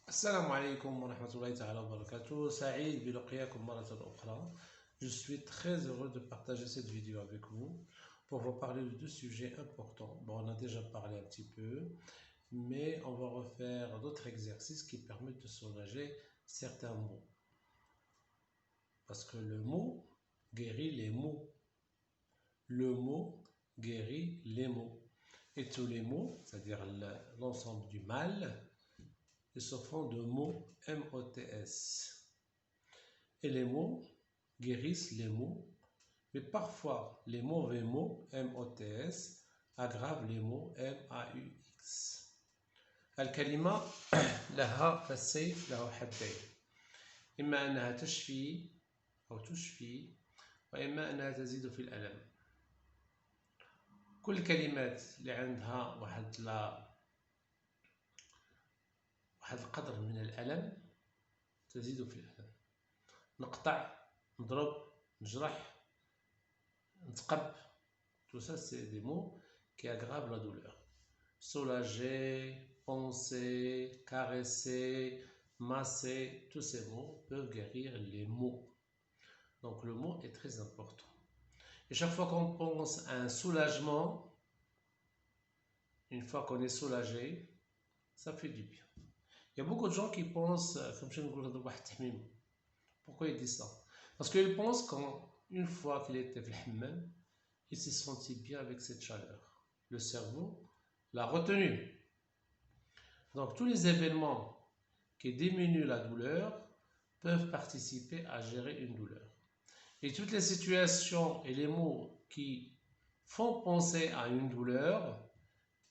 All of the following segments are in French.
السلام عليكم ورحمة الله تعالى وبركاته. سعيد بلقياكم مرة أخرى. Je suis très heureux de partager cette vidéo avec vous pour vous parler de deux sujets importants. Bon, on a déjà parlé un petit peu, mais on va refaire d'autres exercices qui permettent de soulager certains maux. Parce que le mot guérit les maux. Le mot guérit les maux. Et tous les maux, c'est-à-dire l'ensemble du mal, ils se font de mots M-O-T-S. Et les mots guérissent les mots, mais parfois les mauvais mots M-O-T-S aggravent les mots M-A-U-X. الكلمة لها فالسيف له حدين، إما أنها تشفي أو تشفي، وإما أنها تزيد في الألم. كل الكلمات اللي عندها واحد القدر من الألم تزيد في الألم. نقطع، نضرب، نجرح، نتقب. Tout ça, c'est des mots qui aggravent la douleur. Soulager, poncer, caresser, masser, tous ces mots peuvent guérir les maux. Donc le mot est très important. Et chaque fois qu'on pense à un soulagement, une fois qu'on est soulagé, ça fait du bien. Il y a beaucoup de gens qui pensent, comme je dis, pourquoi ils disent ça? Parce qu'ils pensent qu'une fois qu'il était في الحمام, il s'est senti bien avec cette chaleur. Le cerveau l'a retenu. Donc tous les événements qui diminuent la douleur peuvent participer à gérer une douleur. Et toutes les situations et les mots qui font penser à une douleur,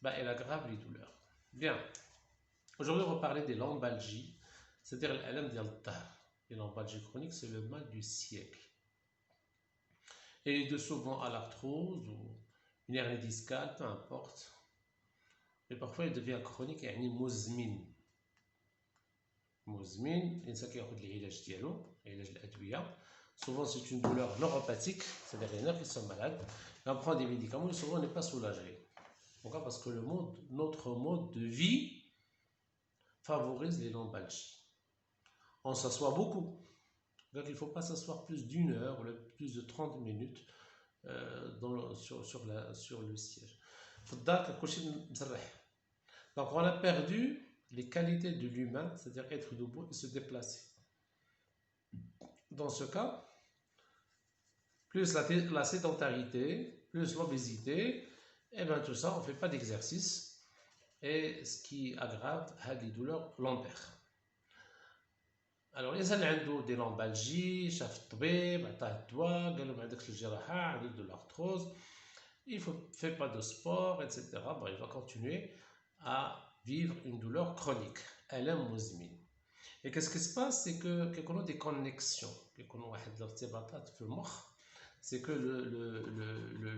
elles aggravent les douleurs. Bien. Aujourd'hui, on va parler des lombalgies, c'est-à-dire l'alem ديال الظهر. Les lombalgies chroniques, c'est le mal du siècle. Et de souvent à l'arthrose ou une hernie discale, peu importe. Mais parfois, il devient chronique, يعني مزمن. مزمن، الإنسان كياخد العلاج ديالو، علاج الأدوية. Souvent, c'est une douleur neuropathique, c'est-à-dire les nerfs qui sont malades. Et on prend des médicaments et souvent, on n'est pas soulagé. Pourquoi? Parce que notre mode de vie favorise les lombalgies. On s'assoit beaucoup. Donc, il ne faut pas s'asseoir plus d'une heure, plus de 30 minutes sur le siège. Donc, on a perdu les qualités de l'humain, c'est-à-dire être debout et se déplacer. Dans ce cas, plus la sédentarité, plus l'obésité, et bien tout ça, on ne fait pas d'exercice, et ce qui aggrave les douleurs lombaires. Alors, الإنسان اللي عنده دي لombalgies, شاف الطبيب، عطاه الدواء، قال له ما عندكش الجراحة، عندك de l'arthrose, il ne fait pas de sport, etc. Bon, il va continuer à vivre une douleur chronique, ألم مزمن. Et qu'est-ce qui se passe? C'est que qu'on a des connexions, qu'on a واحد الارتباطات في المخ, c'est que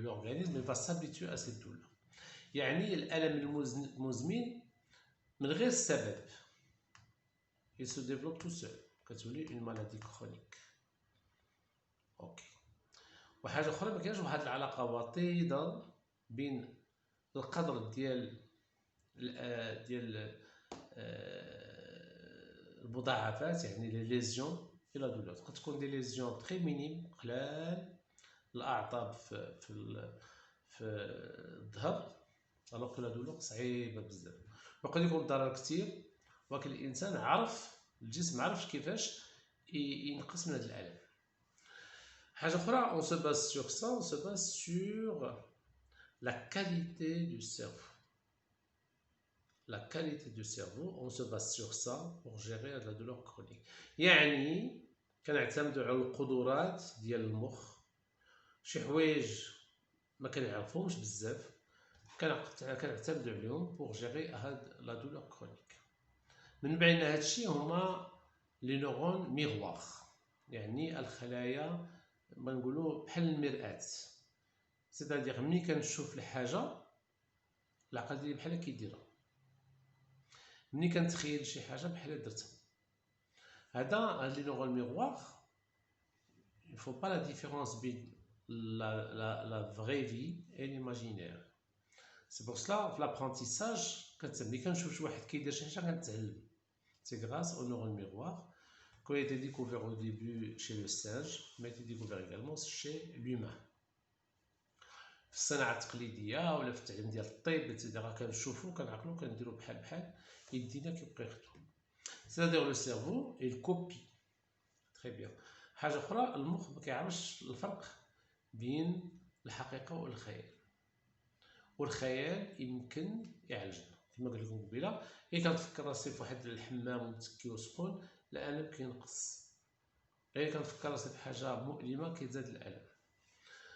l'organisme va s'habituer à cette douleur. يعني الألم المزمن من غير السبب il se développe tout seul. كتولي une maladie chronique. اوكي. وحاجه اخرى، ما كاينش واحد العلاقه وطيده بين القدر ديال المضاعفات، يعني لي ليزيون، الى دولور. تقدر تكون دي ليزيون تري مينيم، قلال الاعصاب في الظهر، الوغ كو لا دولور صعيبه بزاف. وقد يكون ضرر كثير، ولكن الانسان الجسم عرفش كيفاش ينقص من هذا الالم. حاجه اخرى، on se base sur ça, on se base sur la qualité du cerveau. La qualité du cerveau, on se base sur ça pour gérer la douleur chronique. يعني كنعتمدوا على القدرات ديال المخ، شي حوايج ما كنعرفوهمش بزاف كنعتمدوا عليهم pour gérer هاد la douleur chronique. من بين هاد الشيء هما لي نورون ميغوار، يعني الخلايا ما نقولوا بحال المرآة. سيتادير ملي كنشوف الحاجه العقل ديالي بحال كيديرها، ملي كنتخيل شي حاجه بحال درتها. هاد لي نورون ميغوار، il faut pas la différence بين la vraie vie et l'imaginaire. C'est pour cela في l'apprentissage ملي كنشوف شي واحد كيدير شي حاجه كنتعلم. C'est grâce au neurone miroir qui a été découvert au début chez le singe, mais a été découvert également chez l'humain. في الصناعه التقليديه ولا في التعليم ديال الطب اتسيتيرا كنشوفو كنعقلو كنديرو بحال يدينا كيبقى يخدم. C'est-à-dire le cerveau il copie. Très bien. حاجه اخرى المخ ما كيعرفش الفرق بين الحقيقه والخيال، والخيال يمكن يعالجنا كما قلت لكم قبيله. كنتفكر راسي في واحد الحمام متكي وسخون الالم كينقص، كنتفكر راسي في حاجه مؤلمه كيزاد الالم.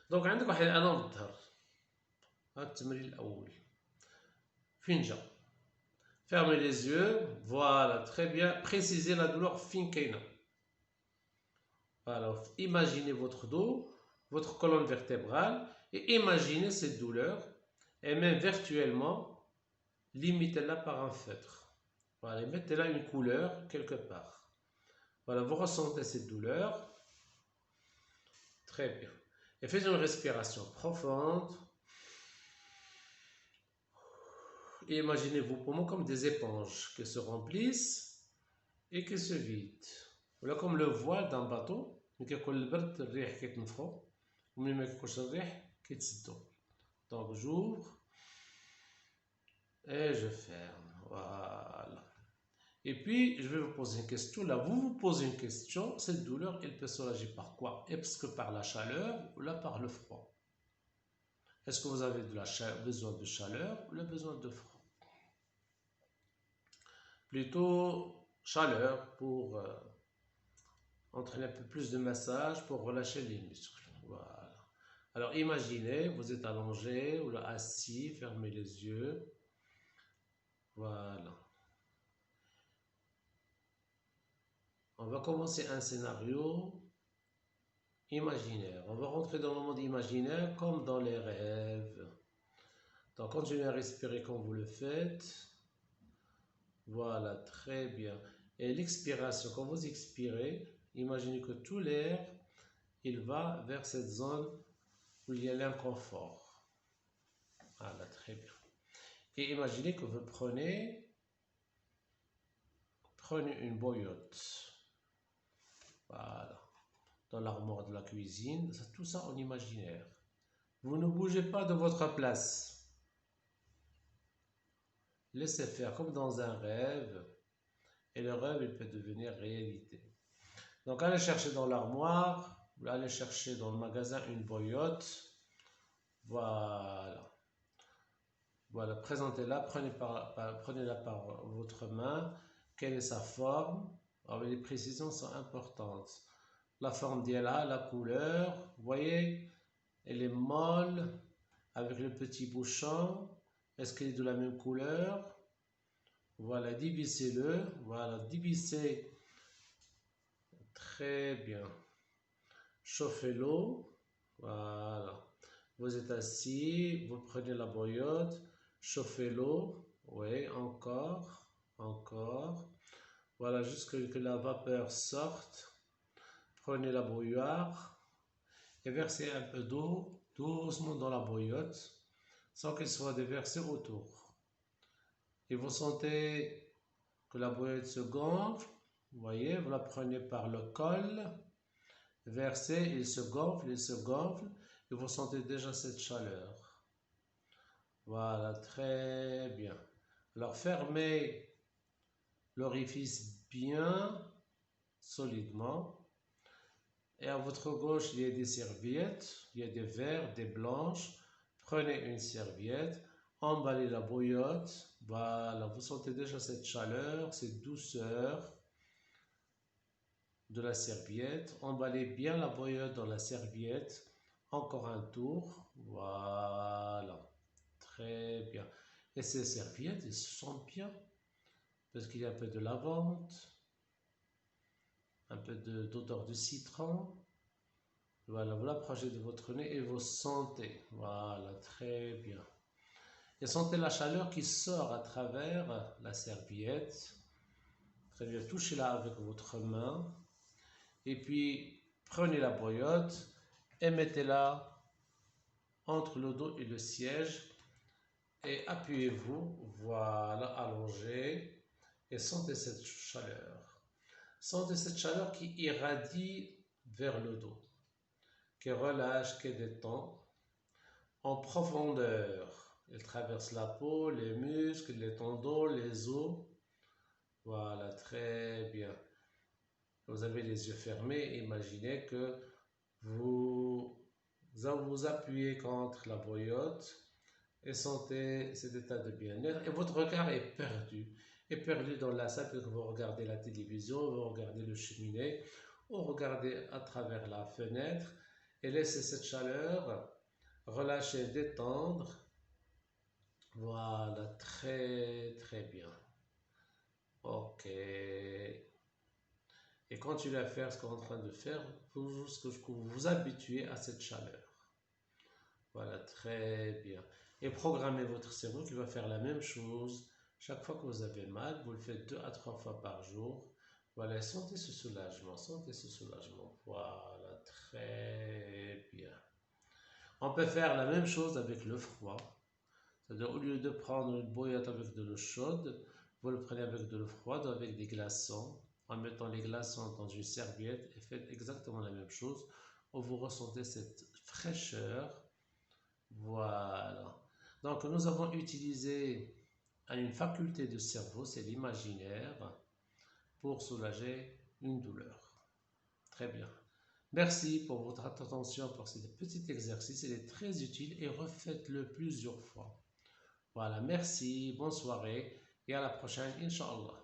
دونك عندك واحد الالم في الظهر، هذا التمرين الاول. فين جا؟ fermez les yeux, voilà, très bien, précisez la douleur fin كاينه. Alors, imaginez votre dos, votre colonne vertébrale, et imaginez cette douleur, et même virtuellement, limitez-la par un feutre. Voilà, mettez-la une couleur quelque part. Voilà, vous ressentez cette douleur. Très bien. Et faites une respiration profonde. Et imaginez vos poumons comme des éponges qui se remplissent et qui se vident. Voilà comme le voile d'un bateau. ملي كيكون البرد الريح كيتنفخو وملي ما كيكونش الريح كيتسدو. Donc j'ouvre et je ferme. Voilà. Et puis je vais vous poser une question. Là, vous vous posez une question. Cette douleur, elle peut soulager par quoi? Est-ce que par la chaleur ou là par le froid? Est-ce que vous avez besoin de chaleur ou le besoin de froid? Plutôt chaleur pour entraîner un peu plus de massage pour relâcher les muscles. Voilà. Alors imaginez, vous êtes allongé ou là assis, fermez les yeux. Voilà. On va commencer un scénario imaginaire. On va rentrer dans le monde imaginaire comme dans les rêves. Donc continuez à respirer comme vous le faites. Voilà, très bien. Et l'expiration, quand vous expirez, imaginez que tout l'air, il va vers cette zone où il y a l'inconfort. Voilà, très bien. Et imaginez que vous prenez une boyotte. Voilà. Dans l'armoire de la cuisine, tout ça en imaginaire. Vous ne bougez pas de votre place. Laissez faire comme dans un rêve. Et le rêve, il peut devenir réalité. Donc, allez chercher dans l'armoire, vous allez chercher dans le magasin une boyotte. Voilà. Voilà, présentez-la, prenez-la par votre main. Quelle est sa forme? Alors, les précisions sont importantes. La forme d'elle a, la couleur, vous voyez, elle est molle, avec le petit bouchon. Est-ce qu'elle est de la même couleur? Voilà, divisez-le. Voilà, divisez. Très bien. Chauffez l'eau. Voilà. Vous êtes assis, vous prenez la boyotte, chauffez l'eau. Oui, encore, encore. Voilà, jusqu'à ce que la vapeur sorte. Prenez la bouilloire et versez un peu d'eau doucement dans la bouillotte sans qu'elle soit déversée autour. Et vous sentez que la bouillotte se gonfle. Vous voyez, vous la prenez par le col, versez, il se gonfle, et vous sentez déjà cette chaleur. Voilà, très bien. Alors fermez l'orifice bien solidement. Et à votre gauche, il y a des serviettes, il y a des verres, des blanches. Prenez une serviette, emballez la bouillotte. Voilà, vous sentez déjà cette chaleur, cette douceur de la serviette. Emballez bien la bouillotte dans la serviette. Encore un tour. Voilà, très bien. Et ces serviettes, elles se sentent bien parce qu'il y a un peu de lavande, un peu d'odeur de citron. Voilà, vous l'approchez de votre nez et vous sentez. Voilà, très bien. Et sentez la chaleur qui sort à travers la serviette. Très bien, touchez-la avec votre main. Et puis, prenez la bouillotte et mettez-la entre le dos et le siège. Et appuyez-vous, voilà, allongé. et sentez cette chaleur. Sentez cette chaleur qui irradie vers le dos, qui relâche, qui détend en profondeur. Elle traverse la peau, les muscles, les tendons, les os. Voilà, très bien. Vous avez les yeux fermés. Imaginez que vous vous appuyez contre la boyote et sentez cet état de bien-être. Et votre regard est perdu dans la salle que vous regardez la télévision, vous regardez le cheminée, ou regardez à travers la fenêtre et laissez cette chaleur relâcher, détendre. Voilà, très très bien. Ok. Et continuez à faire ce qu'on est en train de faire jusqu'à ce que vous vous habituez à cette chaleur. Voilà, très bien. Et programmez votre cerveau qui va faire la même chose. Chaque fois que vous avez mal, vous le faites 2 à 3 fois par jour. Voilà, sentez ce soulagement, sentez ce soulagement. Voilà, très bien. On peut faire la même chose avec le froid. C'est-à-dire, au lieu de prendre une bouillotte avec de l'eau chaude, vous le prenez avec de l'eau froide, avec des glaçons, en mettant les glaçons dans une serviette et faites exactement la même chose, où vous ressentez cette fraîcheur. Voilà. Donc, nous avons utilisé une faculté du cerveau, c'est l'imaginaire, pour soulager une douleur. Très bien. Merci pour votre attention pour ce petit exercice. Il est très utile et refaites-le plusieurs fois. Voilà, merci, bonne soirée et à la prochaine, Inch'Allah.